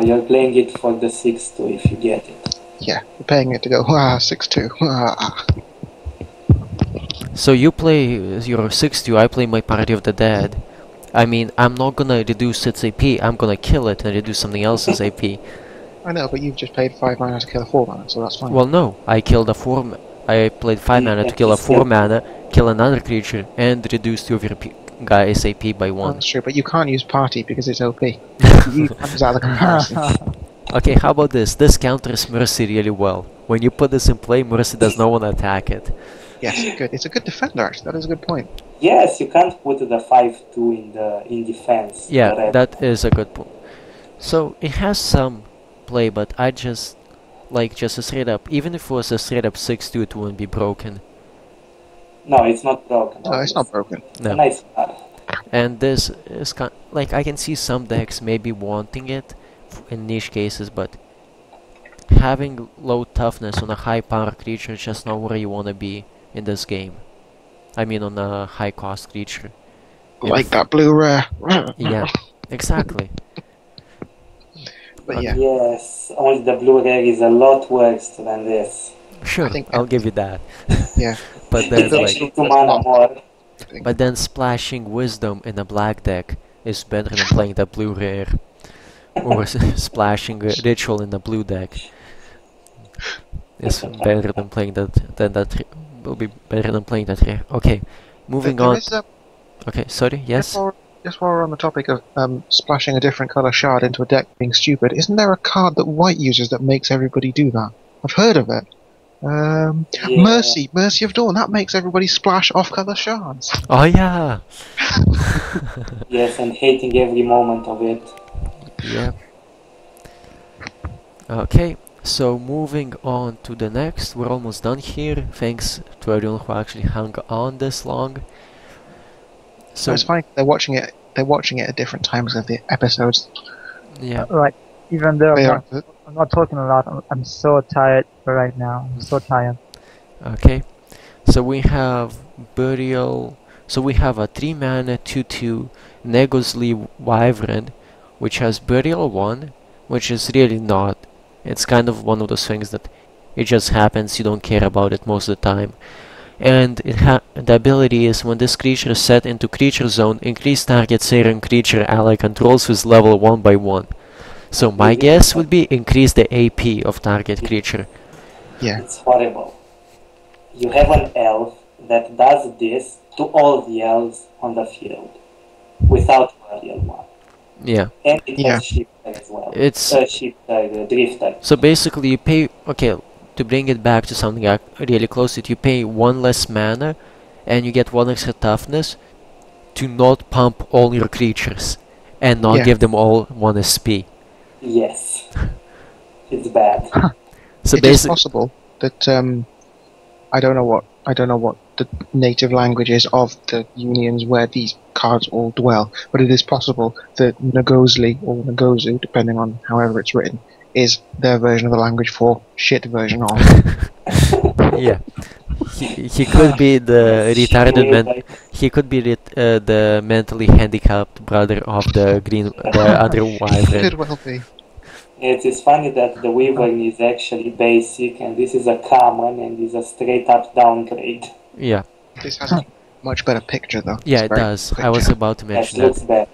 You're playing it for the 6-2 if you get it. Yeah, you're paying it to go, 6-2. So you play your 6-2, I play my Party of the Dead. I mean, I'm not gonna reduce its AP, I'm gonna kill it and reduce something else's AP. I know, but you've just paid 5 mana to kill a 4 mana, so that's fine. Well, no, I killed a 4. I played 5 mana to kill a 4 mana, kill another creature, and reduce two of your guy's AP by 1. That's true, but you can't use party because it's OP. You comes out of the comparison. Okay, how about this? This counters Mercy really well. When you put this in play, Mercy does not want to attack it. Yes, good. It's a good defender, actually. That is a good point. Yes, you can't put the 5-2 in defense. Yeah, correct. that is a good point. So, it has some play, but I just just a straight up, even if it was a straight up 6-2, it wouldn't be broken. No, it's not broken. No, it's not broken. No. A nice card. And this is I can see some decks maybe wanting it in niche cases, but having low toughness on a high power creature is just not where you want to be in this game. I mean, on a high cost creature. Like that blue rare. Yeah, exactly. But yeah, Yes, only the blue rare is a lot worse than this. Sure, I think I'll give you that. yeah. But then, It's actually 2 That's mana not- more. but then splashing Wisdom in a black deck is better than playing the blue rare, or splashing Ritual in a blue deck is better than playing that. Will be better than playing that rare. Okay, moving There on. is, Okay, sorry. Yes. just while we're on the topic of splashing a different colour shard into a deck being stupid, isn't there a card that white uses that makes everybody do that? I've heard of it. Yeah. Mercy of Dawn, that makes everybody splash off-colour shards. Oh yeah. Yes, and hating every moment of it. Yeah. Okay, so moving on to the next, we're almost done here. Thanks to everyone who actually hung on this long. So So it's funny, they're watching it at different times of the episodes. yeah, Like, even though They I'm are, not talking a lot, I'm so tired right now. I'm so tired. okay. So we have Burial. So we have a 3 mana 2/2 Negosly Wyvern, which has Burial 1, which is really not. It's kind of one of those things that it just happens, you don't care about it most of the time. And the ability is when this creature is set into creature zone, increase target Syrian creature ally controls with level 1 by 1. So my guess would be increase the AP of target creature. yeah. It's horrible. You have an elf that does this to all the elves on the field without Guardian one. Yeah. And it Yeah. has Shifter as well. It's Shifter, Drifter. so basically you pay, okay, to bring it back to something really close to it, you pay 1 less mana and you get 1 extra toughness to not pump all your creatures and not Yeah. give them all 1 SP. Yes. It's bad. So It is basically, possible that I don't know what the native language is of the unions where these cards all dwell, but it is possible that Ngozli or Ngozu, depending on however it's written, is their version of the language for shit version of. yeah, he could be the retarded man. He could be the mentally handicapped brother of the other wyvern. Could well be. It is funny that the Wyvern is actually basic and this is a common and is a straight up downgrade. Yeah, This has a much better picture though. yeah, It's it very does. good I was picture. about to Yes, mention looks that. better.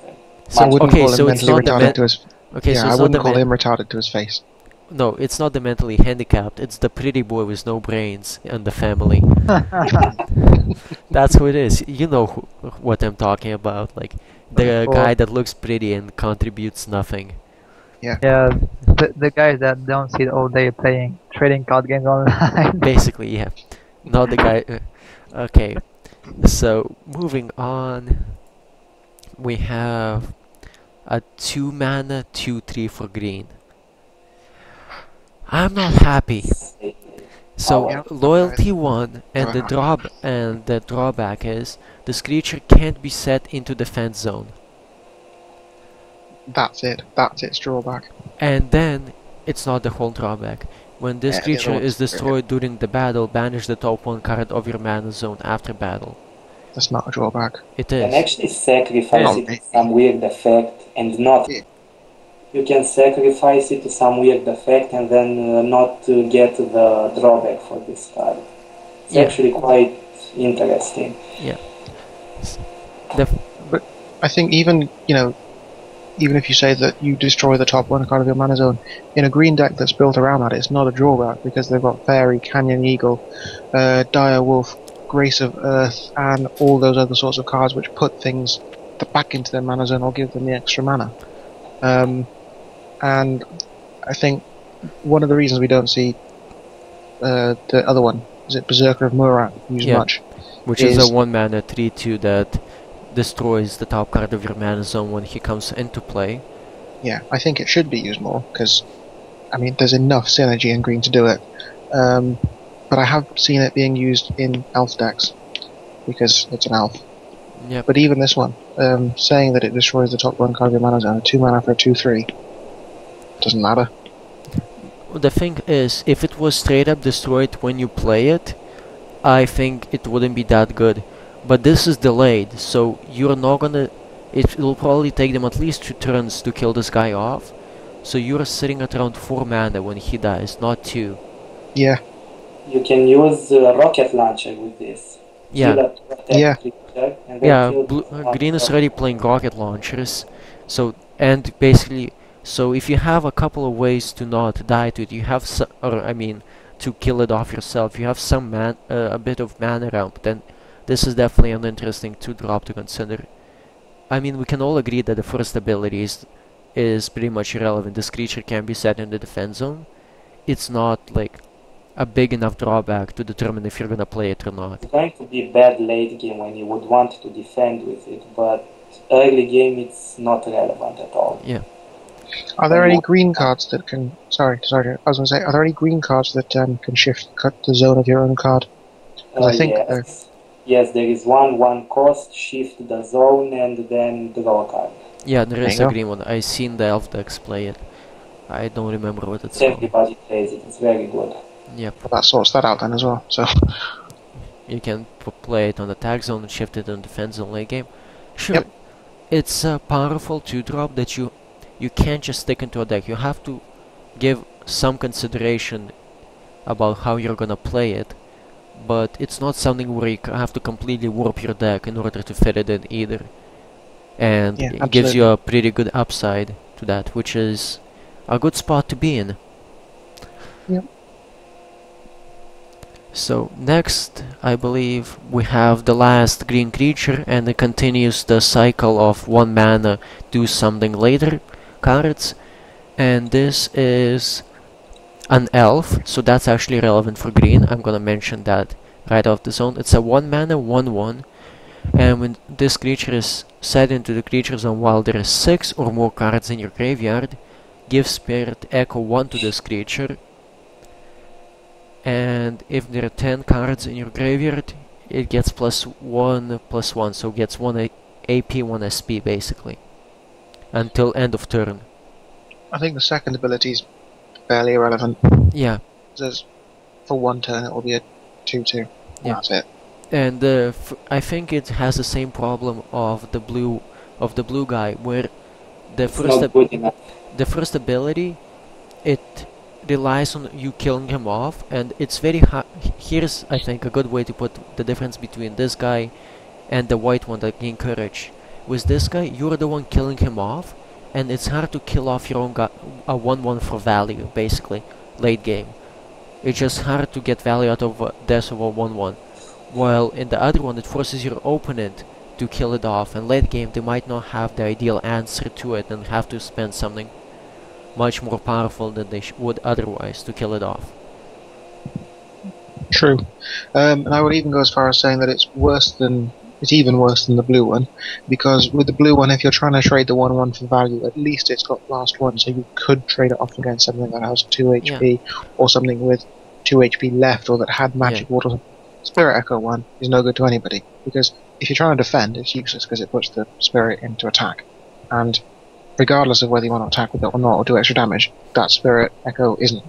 So I Much wouldn't Okay, call so him it's mentally not the retarded to his. Okay, Yeah, so I it's not wouldn't the call him retarded to his face. no, it's not the mentally handicapped. It's the pretty boy with no brains in the family. That's who it is. You know what I'm talking about. Like the Oh. guy that looks pretty and contributes nothing. Yeah, the guys that don't sit all day playing trading card games online. Basically, yeah. Not the guy. Okay, so moving on, we have a 2 mana 2/3 for green. I'm not happy. So Yeah. loyalty 1 and the drawback is this creature can't be set into defense zone. That's it. That's its drawback. And then, it's not the whole drawback. When this Yeah, the other creature one's is destroyed during the battle, banish the top one card of your mana zone after battle. That's not a drawback. It You can is. actually sacrifice Oh, it to some weird effect and not. Yeah. You can sacrifice it to some weird effect and then not get the drawback for this card. It's Yeah. actually quite interesting. But I think even if you say that you destroy the top one card of your mana zone, in a green deck that's built around that, it's not a drawback because they've got Fairy, Canyon Eagle, Dire Wolf, Grace of Earth, and all those other sorts of cards which put things back into their mana zone or give them the extra mana. And I think one of the reasons we don't see the other one, is it Berserker of Murat, used Yeah. much, Which is is- a 1 mana 3/2 that destroys the top card of your mana zone when he comes into play. yeah, I think it should be used more because, I mean, there's enough synergy in green to do it. But I have seen it being used in elf decks because it's an elf. Yep. But even this one, saying that it destroys the top one card of your mana zone, 2 mana for a 2/3, doesn't matter. The thing is, if it was straight up destroyed when you play it, I think it wouldn't be that good. But this is delayed, so you're not gonna... It will probably take them at least 2 turns to kill this guy off. So you're sitting at around 4 mana when he dies, not 2. Yeah, You can use rocket launcher with this. Yeah. Kill a two-attack Yeah. creature and then Yeah, kill one green is rocket. already playing rocket launchers, so and basically, so if you have a couple of ways to not die to it, you have to kill it off yourself. You have some a bit of mana around. Then this is definitely an interesting 2-drop to consider. I mean, we can all agree that the first ability is pretty much irrelevant. This creature can be set in the defense zone. It's not like a big enough drawback to determine if you're gonna play it or not. It's going to be bad late game when you would want to defend with it, but early game it's not relevant at all. are there any green cards that can... Sorry, I was going to say, are there any green cards that can cut the zone of your own card? 'Cause I think Yes, there is one cost, shift the zone, and then draw a card. Yeah, there is There a you go. green one. I seen the elf decks play it. I don't remember what it's called. Everybody plays it, it's very good. Yep, that sorts that out then as well. So you can play it on the attack zone and shift it on defense zone late game. Sure, Yep. it's a powerful 2-drop that you can't just stick into a deck. You have to give some consideration about how you're gonna play it, but it's not something where you have to completely warp your deck in order to fit it in either. And Yeah, it gives you absolutely. a pretty good upside to that, which is a good spot to be in. Yep. So next, I believe we have the last green creature, and it continues the cycle of 1 mana, do something later cards. And this is an elf, so that's actually relevant for green. I'm gonna mention that right off the zone. It's a 1 mana 1/1, and when this creature is set into the creature zone while there is 6 or more cards in your graveyard, give Spirit Echo 1 to this creature. And if there are 10 cards in your graveyard, it gets +1/+1, so it gets 1 AP, 1 SP basically, until end of turn. I think the second ability is fairly irrelevant. Yeah, There's, for 1 turn it will be a 2/2. Yeah. That's it. and I think it has the same problem of the blue guy, where the It's first not good enough. the first ability, it relies on you killing him off, and it's very hard. Here's, I think, a good way to put the difference between this guy and the white one that gain courage. With this guy, you're the one killing him off, and it's hard to kill off your own guy, a 1/1 for value, basically, late game. It's just hard to get value out of death of a 1/1. While in the other one, it forces your opponent to kill it off, and late game they might not have the ideal answer to it and have to spend something much more powerful than they would otherwise to kill it off. True. And I would even go as far as saying that it's even worse than the blue one, because with the blue one, if you're trying to trade the 1/1 for value, at least it's got last one, so you could trade it off against something that has 2 HP, or something with 2 HP left, or that had magic water. Spirit Echo 1 is no good to anybody, because if you're trying to defend, it's useless because it puts the spirit into attack. And regardless of whether you want to attack with it or not or do extra damage, that Spirit Echo isn't.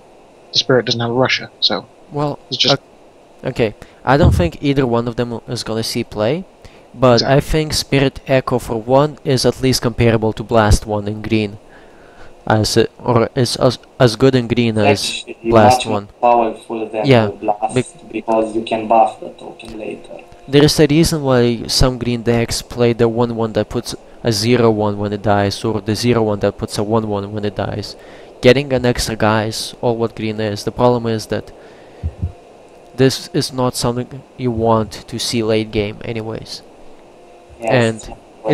The Spirit doesn't have a Rusher, so Well, it's just okay. I don't think either one of them is gonna see play, but Exactly. I think Spirit Echo for one is at least comparable to Blast One in green, or is as good in green as Actually, Blast much more One. powerful than Yeah, Blast because you can buff the token later. There is a reason why some green decks play the 1/1 that puts a 0/1 when it dies, or the 0/1 that puts a 1/1 when it dies. Getting an extra guy is all what green is. The problem is that this is not something you want to see late game anyways. Yes,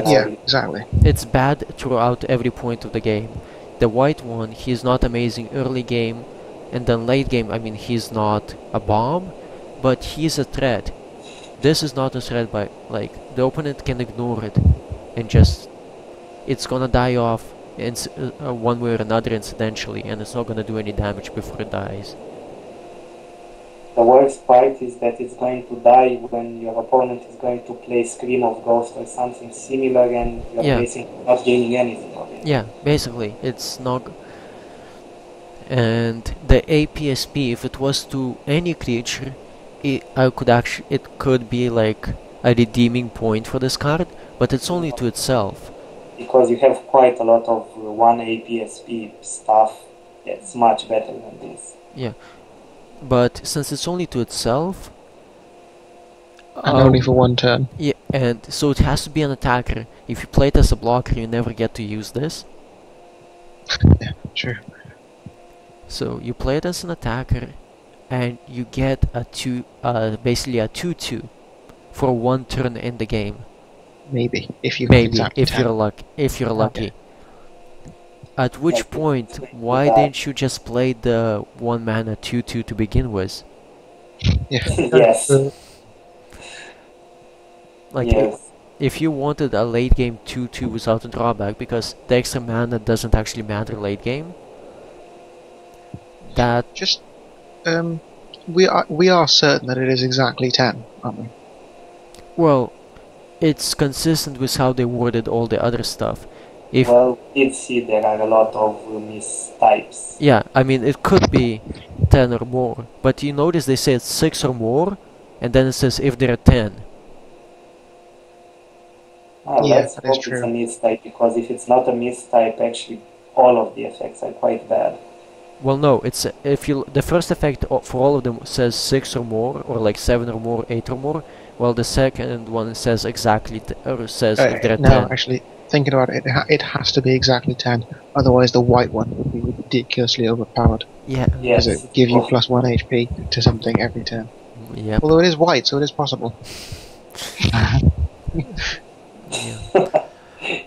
yeah, exactly. It's bad throughout every point of the game. The white one, he's not amazing early game, and then late game, I mean, he's not a bomb, but he's a threat. This is not a threat by, like, the opponent can ignore it, and just, it's gonna die off one way or another incidentally, and it's not gonna do any damage before it dies. The worst part is that it's going to die when your opponent is going to play Scream of Ghost or something similar, and you're Yeah. basically not gaining anything on it. Yeah, basically, it's not... And the APSP, if it was to any creature, it could be like a redeeming point for this card, but it's only to itself. Because you have quite a lot of 1 APSP stuff that's much better than this. Yeah, but since it's only to itself, And only for one turn. yeah, and so it has to be an attacker. If you play it as a blocker, you never get to use this. Yeah, true. So you play it as an attacker, and you get basically a 2/2 for one turn in the game. Maybe if you have Maybe exactly if 10. you're lucky. At which Like, point, why that. didn't you just play the 1-mana 2/2 to begin with? Yeah. Yes. Like, Yes. if you wanted a late game 2/2 without a drawback, because the extra mana doesn't actually matter late game, that... Just we are certain that it is exactly 10, aren't we? Well, it's consistent with how they worded all the other stuff. If Well, we did see there are a lot of mistypes. Yeah, I mean, it could be 10 or more, but you notice they say it's 6 or more, and then it says if there are 10. Yeah, Let's that is hope true. it's a mistype, because if it's not a mistype, actually all of the effects are quite bad. Well, no, it's the first effect for all of them says 6 or more, or like 7 or more, 8 or more, while the second one says exactly, or says if there are No, 10. actually, thinking about it, it has to be exactly 10. Otherwise, the white one would be ridiculously overpowered. Yeah, Yes. Because it would give you Oh, plus 1 HP to something every turn. yep, Although it is white, so it is possible. yeah.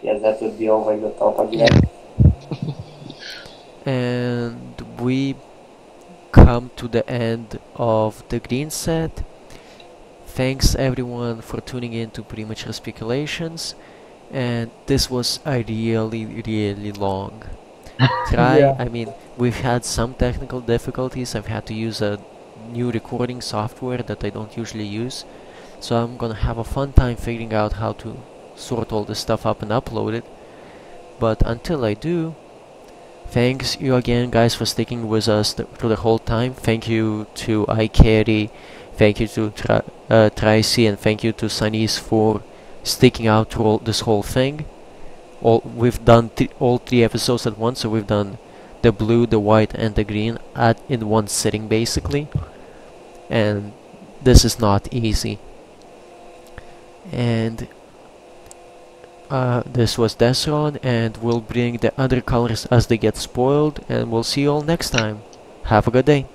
yes, that would be over the top again. And we come to the end of the green set. Thanks everyone for tuning in to Premature Speculations, and this was a really long try. Yeah. I mean, we've had some technical difficulties. I've had to use a new recording software that I don't usually use, so I'm gonna have a fun time figuring out how to sort all this stuff up and upload it. But until I do, thanks you again guys for sticking with us through the whole time. Thank you to iCarry, thank you to Tracy, and thank you to Sanis for sticking out through this whole thing. We've done all 3 episodes at once, so we've done the blue, the white, and the green in one sitting basically, and this is not easy. And this was Desron, and we'll bring the other colors as they get spoiled, and we'll see you all next time. Have a good day.